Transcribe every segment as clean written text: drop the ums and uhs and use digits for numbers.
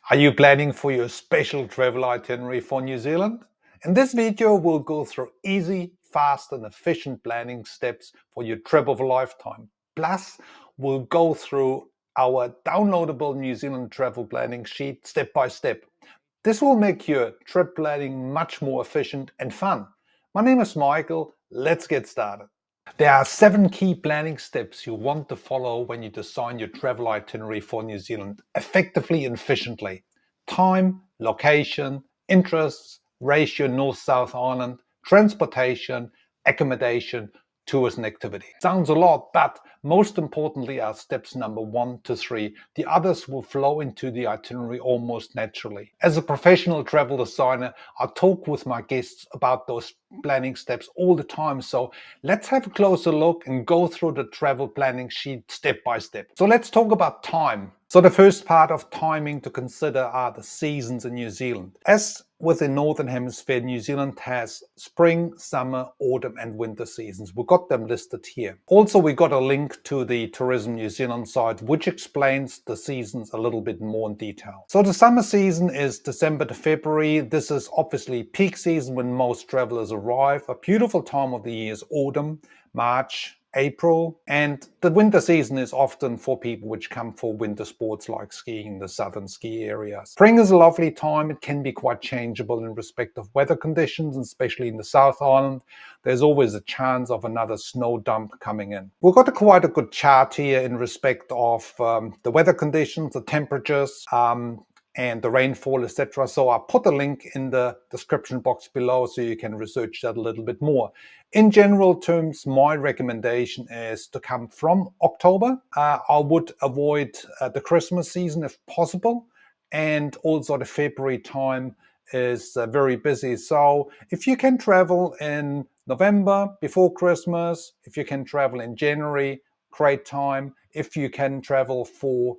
Are you planning for your special travel itinerary for New Zealand? In this video, we'll go through easy, fast and efficient planning steps for your trip of a lifetime. Plus, we'll go through our downloadable New Zealand travel planning sheet step by step. This will make your trip planning much more efficient and fun. My name is Michael. Let's get started. There are 7 key planning steps you want to follow when you design your travel itinerary for New Zealand effectively and efficiently. Time, location, interests, ratio North-South Island, transportation, accommodation, tours and activity. Sounds a lot, but most importantly are steps number 1 to 3. The others will flow into the itinerary almost naturally. As a professional travel designer, I talk with my guests about those planning steps all the time. So let's have a closer look and go through the travel planning sheet step by step. So let's talk about time. So the first part of timing to consider are the seasons in New Zealand. As with the Northern Hemisphere, New Zealand has spring, summer, autumn and winter seasons. We've got them listed here. Also, we got a link to the Tourism New Zealand site, which explains the seasons a little bit more in detail. So the summer season is December to February. This is obviously peak season when most travelers arrive. A beautiful time of the year is autumn, March, April, and the winter season is often for people which come for winter sports like skiing in the southern ski areas. Spring is a lovely time. It can be quite changeable in respect of weather conditions, and especially in the South Island. There's always a chance of another snow dump coming in. We've got quite a good chart here in respect of the weather conditions, the temperatures, and the rainfall, etc. So I'll put a link in the description box below so you can research that a little bit more. In general terms, my recommendation is to come from October. I would avoid the Christmas season if possible, and also the February time is very busy. So if you can travel in November before Christmas, if you can travel in January, great time. If you can travel for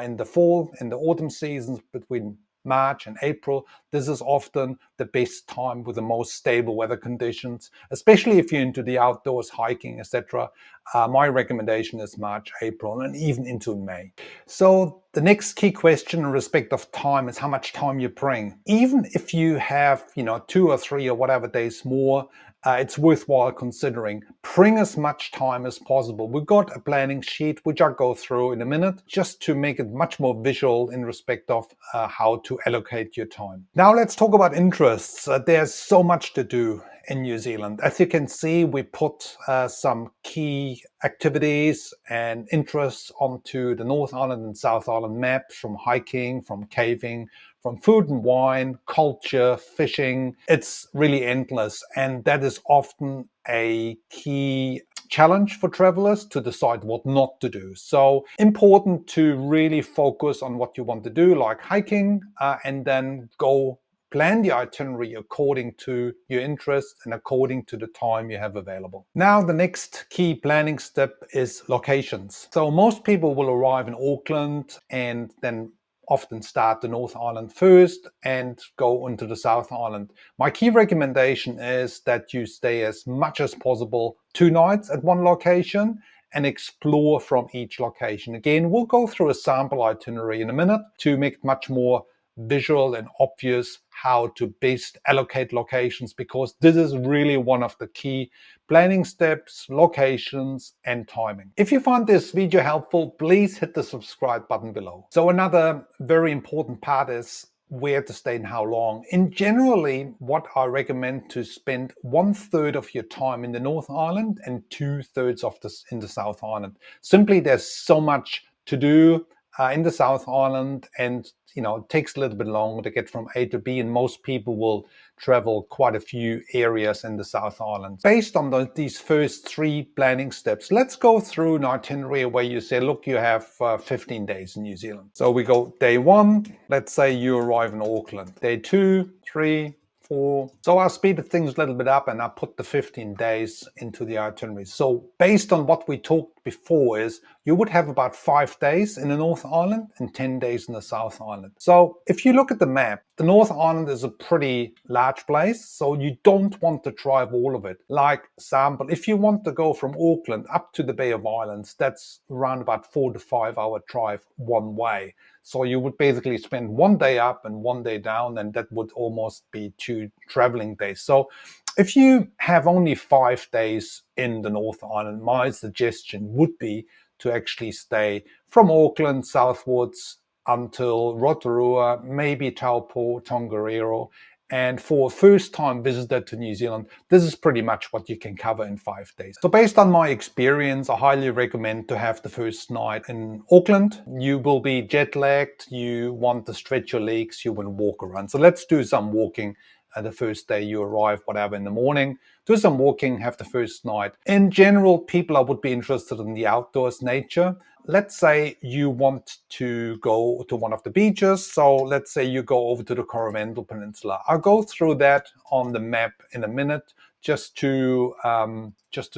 in the fall, in the autumn seasons between March and April, this is often the best time with the most stable weather conditions, especially if you're into the outdoors, hiking, etc. My recommendation is March, April, and even into May. So the next key question in respect of time is how much time you bring. Even if you have, 2 or 3 or whatever days more, it's worthwhile considering. Bring as much time as possible. We've got a planning sheet, which I'll go through in a minute, just to make it much more visual in respect of how to allocate your time. Now let's talk about interests. There's so much to do in New Zealand. As you can see, we put some key activities and interests onto the North Island and South Island maps, from hiking, from caving, from food and wine, culture, fishing. It's really endless, and that is often a key challenge for travelers to decide what not to do. So important to really focus on what you want to do, like hiking, and then go plan the itinerary according to your interests and according to the time you have available. Now, the next key planning step is locations. So most people will arrive in Auckland and then often start the North Island first and go into the South Island. My key recommendation is that you stay as much as possible 2 nights at one location and explore from each location. Again, we'll go through a sample itinerary in a minute to make it much more visual and obvious how to best allocate locations, because this is really one of the key planning steps: locations and timing. If you find this video helpful, please hit the subscribe button below. So another very important part is where to stay and how long. In generally, what I recommend to spend 1/3 of your time in the North Island and 2/3 of this in the South Island. Simply, there's so much to do in the South Island, and it takes a little bit longer to get from A to B, and most people will travel quite a few areas in the South Island. Based on these first 3 planning steps, let's go through an itinerary where you say, look, you have 15 days in New Zealand. So we go day 1, let's say you arrive in Auckland. Day 2, 3, 4. So I'll speed things a little bit up and I'll put the 15 days into the itinerary. So based on what we talked before, is you would have about 5 days in the North Island and 10 days in the South Island. So if you look at the map, the North Island is a pretty large place, so you don't want to drive all of it. Like example, if you want to go from Auckland up to the Bay of Islands, that's around about 4 to 5 hour drive one way. So you would basically spend 1 day up and 1 day down, and that would almost be 2 traveling days. So if you have only 5 days in the North Island, my suggestion would be to actually stay from Auckland southwards until Rotorua, maybe Taupo, Tongariro. And for a first-time visitor to New Zealand, this is pretty much what you can cover in 5 days. So based on my experience, I highly recommend to have the first night in Auckland. You will be jet-lagged, you want to stretch your legs, you want to walk around. So let's do some walking the first day you arrive, whatever, in the morning. Do some walking, have the first night. In general, people would be interested in the outdoors, nature. Let's say you want to go to one of the beaches. So let's say you go over to the Coromandel Peninsula. I'll go through that on the map in a minute just to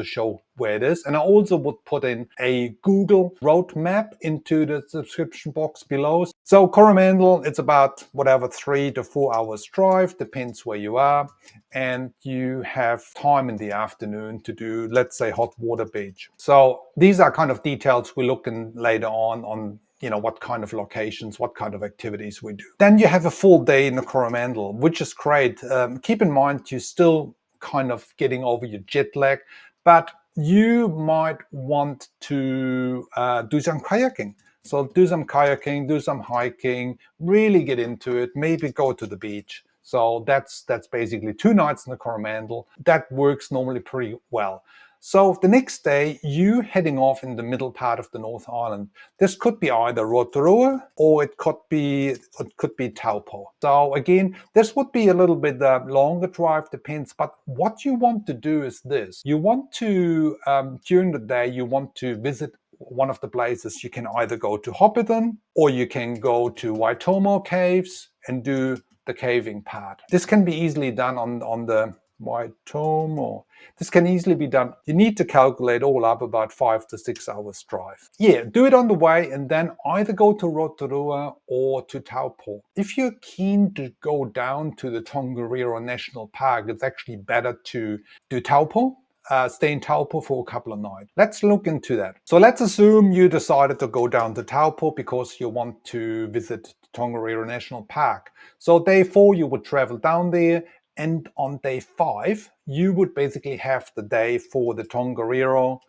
show where it is. And I also would put in a Google road map into the description box below. So Coromandel, it's about whatever 3 to 4 hours drive, depends where you are. And you have time in the afternoon to do, let's say, hot water beach. So these are kind of details we look in later on what kind of locations, what kind of activities we do. Then you have a full day in the Coromandel, which is great. Keep in mind, you're still kind of getting over your jet lag, but you might want to do some kayaking. So do some kayaking, do some hiking, really get into it, maybe go to the beach. So that's basically 2 nights in the Coromandel. That works normally pretty well. So the next day, you heading off in the middle part of the North Island. This could be either Rotorua or it could be Taupo. So again, this would be a little bit longer drive, depends. But what you want to do is this. You want to, during the day, you want to visit one of the places. You can either go to Hobbiton or you can go to Waitomo Caves and do the caving part. This can be easily done on the Waitomo. This can easily be done. You need to calculate all up about 5 to 6 hours drive. Yeah, do it on the way and then either go to Rotorua or to Taupo. If you're keen to go down to the Tongariro National Park, it's actually better to do Taupo. Stay in Taupo for a couple of nights. Let's look into that. So let's assume you decided to go down to Taupo because you want to visit Tongariro National Park. So day 4, you would travel down there. And on day 5, you would basically have the day for the Tongariro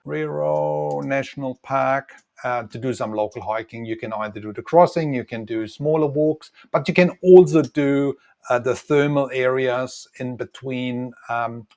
National Park to do some local hiking. You can either do the crossing, you can do smaller walks, but you can also do the thermal areas in between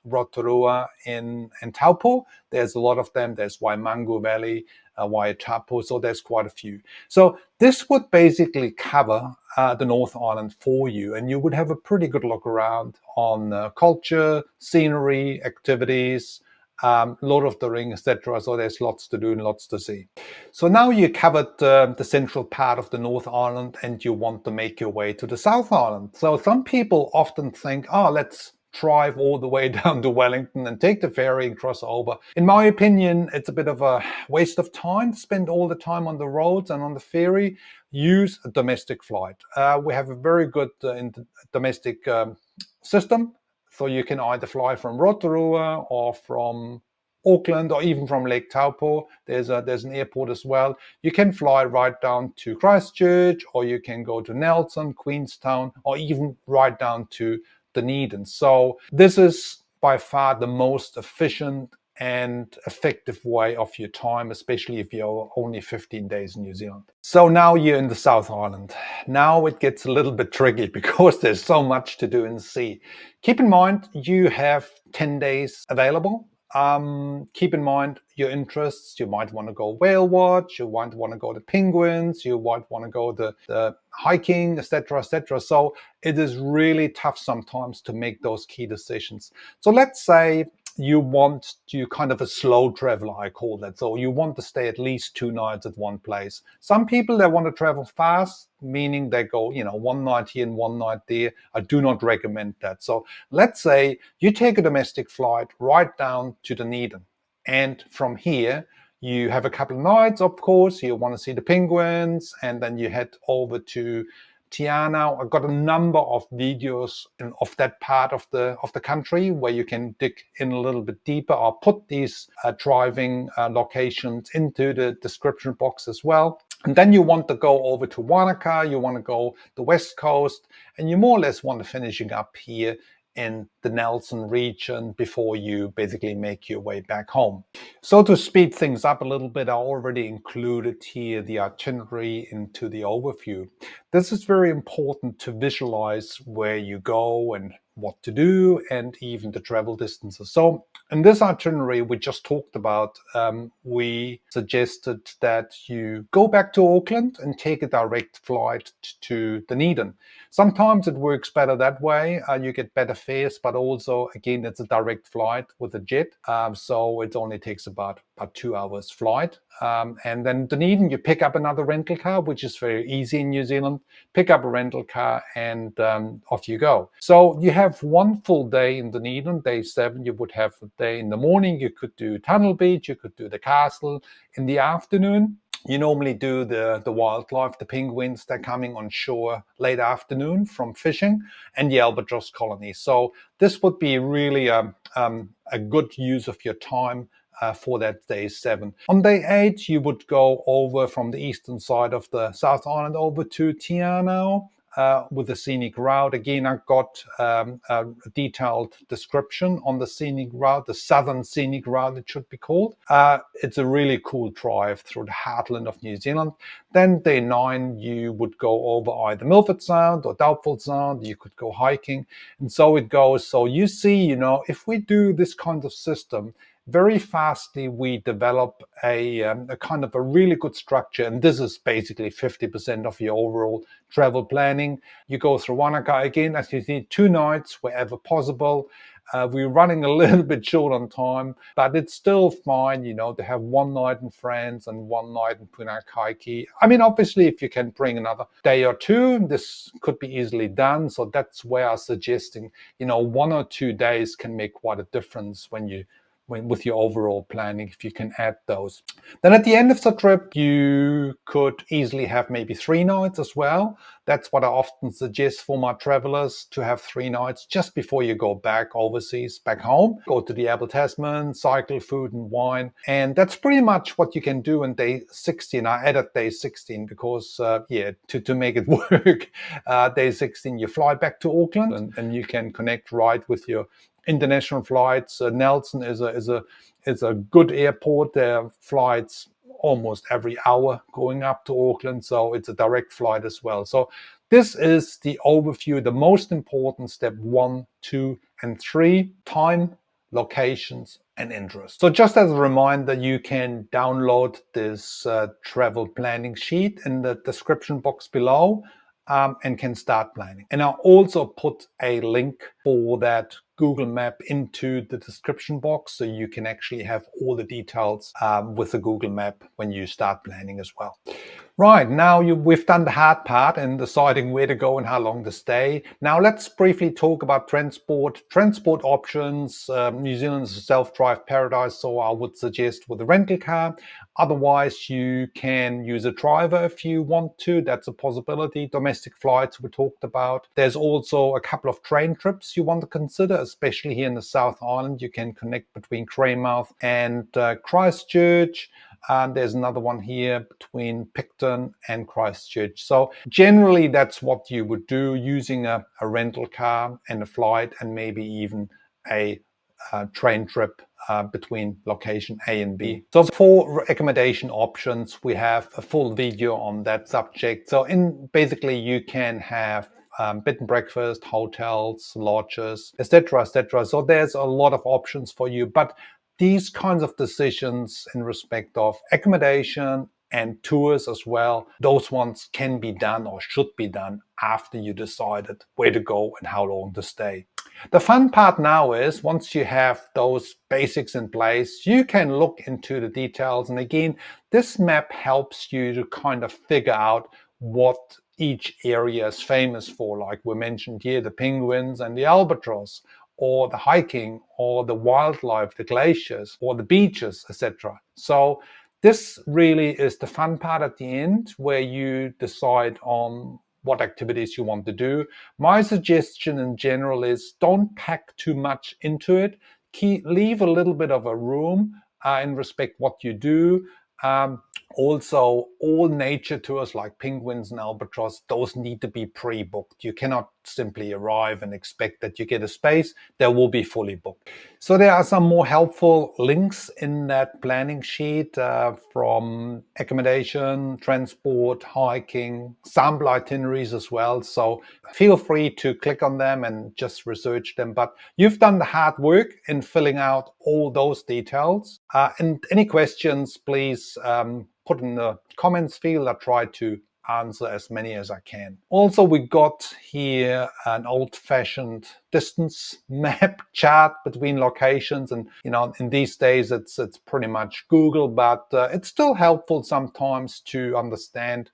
Rotorua and Taupo. There's a lot of them. There's Waimangu Valley, Waitapo, so there's quite a few. So this would basically cover the North Island for you, and you would have a pretty good look around on culture, scenery, activities, Lord of the Rings, etc. So there's lots to do and lots to see. So now you covered the central part of the North Island and you want to make your way to the South Island. So some people often think, oh, let's drive all the way down to Wellington and take the ferry and cross over. In my opinion, it's a bit of a waste of time to spend all the time on the roads and on the ferry. Use a domestic flight. We have a very good domestic system. So you can either fly from Rotorua or from Auckland or even from Lake Taupo. There's an airport as well. You can fly right down to Christchurch, or you can go to Nelson, Queenstown, or even right down to Dunedin. So this is by far the most efficient and effective way of your time, especially if you're only 15 days in New Zealand. So now you're in the South Island. Now it gets a little bit tricky because there's so much to do and see. Keep in mind you have 10 days available. Keep in mind your interests. You might want to go whale watch, you might want to go to penguins, you might want to go the hiking, etc., etc. So it is really tough sometimes to make those key decisions. So let's say you want to kind of a slow traveler, I call that. So you want to stay at least 2 nights at one place. Some people, they want to travel fast, meaning they go, 1 night here and 1 night there. I do not recommend that. So let's say you take a domestic flight right down to Dunedin. And from here, you have a couple of nights, of course. You want to see the penguins, and then you head over to Tiana. I've got a number of videos of that part of the country where you can dig in a little bit deeper. I'll put these driving locations into the description box as well. And then you want to go over to Wanaka, you want to go the west coast, and you more or less want to finishing up here in the Nelson region before you basically make your way back home. So to speed things up a little bit, I already included here the itinerary into the overview. This is very important to visualize where you go and what to do and even the travel distances. So in this itinerary we just talked about, we suggested that you go back to Auckland and take a direct flight to Dunedin. Sometimes it works better that way. You get better fares, but also, again, it's a direct flight with a jet. So it only takes about 2 hours flight. And then Dunedin, you pick up another rental car, which is very easy in New Zealand. Pick up a rental car and off you go. So you have one full day in Dunedin. Day 7, you would have a day in the morning. You could do Tunnel Beach, you could do the castle. In the afternoon, you normally do the wildlife, the penguins, they're coming on shore late afternoon from fishing, and the albatross colony. So this would be really a good use of your time for that day 7. On day 8, you would go over from the eastern side of the South Island over to Tianao. With the scenic route. Again, I've got a detailed description on the scenic route, the southern scenic route it should be called. It's a really cool drive through the heartland of New Zealand. Then day 9, you would go over either Milford Sound or Doubtful Sound. You could go hiking, and so it goes. So you see, if we do this kind of system, very fastly we develop a kind of a really good structure, and this is basically 50% of your overall travel planning. You go through Wanaka again, as you see, 2 nights wherever possible. We're running a little bit short on time, but it's still fine, to have 1 night in France and 1 night in 𝗤𝗏𝗏𝗃. I mean, obviously, if you can bring another day or 2, this could be easily done. So that's where I'm suggesting, 1 or 2 days can make quite a difference with your overall planning, if you can add those. Then at the end of the trip, you could easily have maybe 3 nights as well. That's what I often suggest for my travelers, to have 3 nights just before you go back overseas, back home. Go to the Abel Tasman, cycle, food and wine. And that's pretty much what you can do on day 16. I added day 16 because, to make it work. Day 16, you fly back to Auckland and you can connect right with your international flights. Nelson is a good airport. There are flights almost every hour going up to Auckland, so it's a direct flight as well. So this is the overview, the most important step 1, 2, and 3: time, locations, and interest. So just as a reminder, you can download this travel planning sheet in the description box below. And can start planning. And I'll also put a link for that Google map into the description box, so you can actually have all the details with the Google map when you start planning as well. Right, now we've done the hard part in deciding where to go and how long to stay. Now let's briefly talk about transport options. New Zealand is a self-drive paradise, so I would suggest with a rental car. Otherwise, you can use a driver if you want to. That's a possibility. Domestic flights we talked about. There's also a couple of train trips you want to consider, especially here in the South Island. You can connect between Greymouth and Christchurch. And there's another one here between Picton and Christchurch. So generally, that's what you would do, using a rental car and a flight, and maybe even a train trip between location A and B. So for accommodation options, we have a full video on that subject. So basically you can have bed and breakfast, hotels, lodges, etc., etc. So there's a lot of options for you, but these kinds of decisions in respect of accommodation and tours as well, those ones can be done or should be done after you decided where to go and how long to stay. The fun part now is, once you have those basics in place, you can look into the details. And again, this map helps you to kind of figure out what each area is famous for. Like we mentioned here, the penguins and the albatross, or the hiking, or the wildlife, the glaciers, or the beaches, etc. So this really is the fun part at the end, where you decide on what activities you want to do. My suggestion in general is, don't pack too much into it. Leave a little bit of a room in respect what you do. Also, all nature tours like penguins and albatross, those need to be pre-booked. You cannot simply arrive and expect that you get a space. They will be fully booked. So there are some more helpful links in that planning sheet from accommodation, transport, hiking, sample itineraries as well. So feel free to click on them and just research them. But you've done the hard work in filling out all those details. And any questions, please put in the comments field. I try to answer as many as I can. Also, we got here an old-fashioned distance map chart between locations, and in these days it's pretty much Google, but it's still helpful sometimes to understand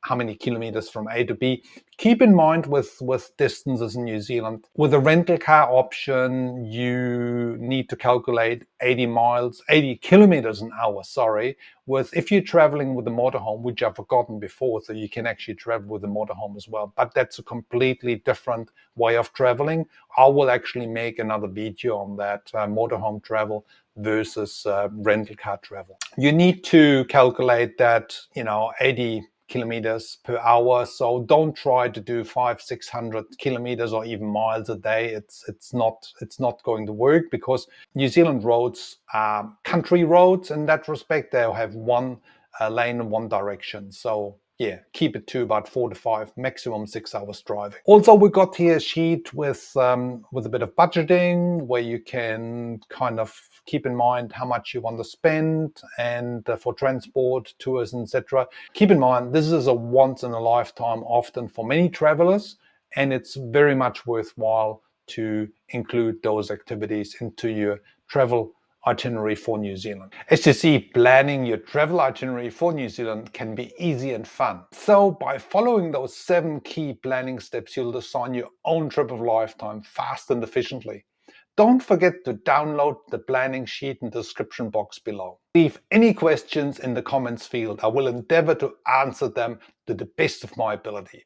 how many kilometers from A to B. Keep in mind with distances in New Zealand, with a rental car option, you need to calculate 80 kilometers an hour, sorry. If you're traveling with a motorhome, which I've forgotten before, so you can actually travel with a motorhome as well. But that's a completely different way of traveling. I will actually make another video on that, motorhome travel versus rental car travel. You need to calculate that, 80 kilometers per hour. So don't try to do 500-600 kilometers or even miles a day. It's not going to work, because New Zealand roads are country roads in that respect. They'll have one lane in one direction. So yeah, keep it to about 4 to 5, maximum 6 hours driving. Also, we got here a sheet with a bit of budgeting, where you can kind of keep in mind how much you want to spend, and for transport, tours, etc. Keep in mind, this is a once in a lifetime often for many travelers, and it's very much worthwhile to include those activities into your travel itinerary for New Zealand. As you see, planning your travel itinerary for New Zealand can be easy and fun. So by following those 7 key planning steps, you'll design your own trip of a lifetime fast and efficiently. Don't forget to download the planning sheet in the description box below. Leave any questions in the comments field. I will endeavor to answer them to the best of my ability.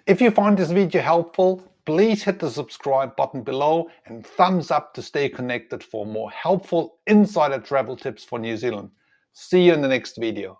If you find this video helpful, please hit the subscribe button below and thumbs up to stay connected for more helpful insider travel tips for New Zealand. See you in the next video.